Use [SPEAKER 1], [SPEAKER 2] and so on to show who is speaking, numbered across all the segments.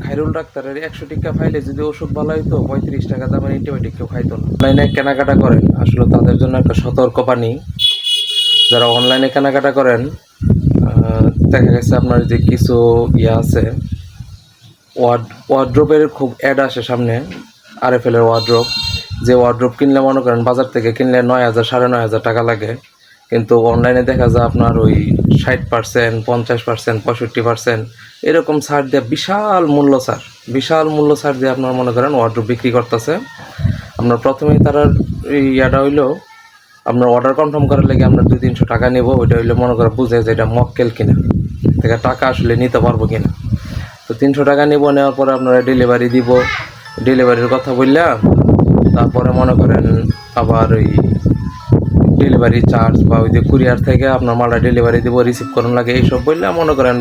[SPEAKER 1] খাইরুল ডাক্তারের 100 টাকা ফাইলে যদি ওষুধ ভালো হইতো 35 টাকা দামের অ্যান্টিবায়োটিক কেউ খাইতো না। অনলাইনে কেনাকাটা করেন, আসলে তাদের জন্য একটা সতর্কবাণী। যারা অনলাইনে কেনাকাটা করেন, দেখা গেছে আপনার যে কিছু আছে, ওয়ার্ড্রোবের খুব অ্যাড আসে সামনে, আরএফএলের ওয়ার্ড্রোব। যে ওয়ার্ড্রোব কিনলে মনে করেন বাজার থেকে কিনলে 9,000 9,500 টাকা লাগে, কিন্তু অনলাইনে দেখা যায় আপনার ওই 60%, 50%, 65% এরকম ছাড় দিয়ে বিশাল মূল্য ছাড় দিয়ে আপনার মনে করেন ওয়ার্ড্রোব বিক্রি করতেছে। আপনার প্রথমেই তারা ইয়াটা হইলো আপনার অর্ডার কনফার্ম করার লেগে আপনার 200-300 টাকা নেব। ওইটা হইলে মনে করেন বুঝে যে এটা মক্কেল কিনা, থেকে টাকা আসলে নিতে পারবো কিনা। তো 300 টাকা নেব, নেওয়ার পরে আপনারা ডেলিভারি দিব। ডেলিভারির কথা বললাম, তারপরে মনে করেন আবার ওই ডেলিভারি চার্জ বা ওই যে কুরিয়ার থেকে আপনার মালটা ডেলিভারি দিব, রিসিভ করার লাগে, এইসব বললে মনে করেন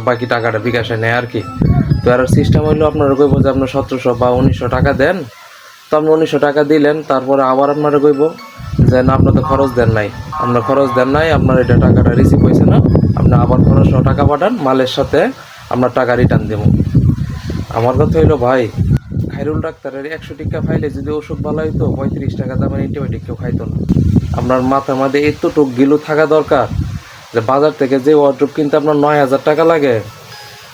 [SPEAKER 1] বাকি টাকাটা বিকাশে নেয় আর কি। তো আর সিস্টেম হইলো আপনারা কইব যে আপনার 1700 বা 1900 টাকা দেন। তো আপনি 1900 টাকা দিলেন, তারপরে আবার আপনারা কইব যে না, আপনার তো খরচ দেন নাই, আপনার এটা টাকাটা রিসিভ হয়েছে না, আপনি আবার খরচ টাকা পাঠান, মালের সাথে আপনার টাকা রিটার্ন দেবো। আমার কথা হইলো ভাই, খাইরুল ডাক্তারের 100 টাকা ফাইলে যদি ওষুধ ভালো হইতো 35 টাকা দামের অ্যান্টিবায়োটিক কেউ খাইতো না। আপনার মাথার মধ্যে এতটুক গিলু থাকা দরকার যে বাজার থেকে যে ওয়ার্ড্রোব কিনতে আপনার 9,000 টাকা লাগে,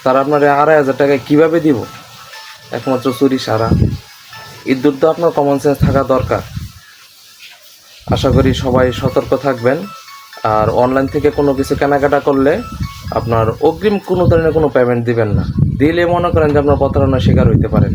[SPEAKER 1] তার আপনার 2,500 টাকায় কীভাবে দিব? একমাত্র চুরি সারা। ইদ্যুৎ তো আপনার কমন সেন্স থাকা দরকার। আশা করি সবাই সতর্ক থাকবেন। আর অনলাইন থেকে কোনো কিছু কেনাকাটা করলে আপনার অগ্রিম কোনো ধরনের কোনো পেমেন্ট দিবেন না। দিলে মনে করেন যে আপনার প্রতারণার শিকার হইতে পারেন।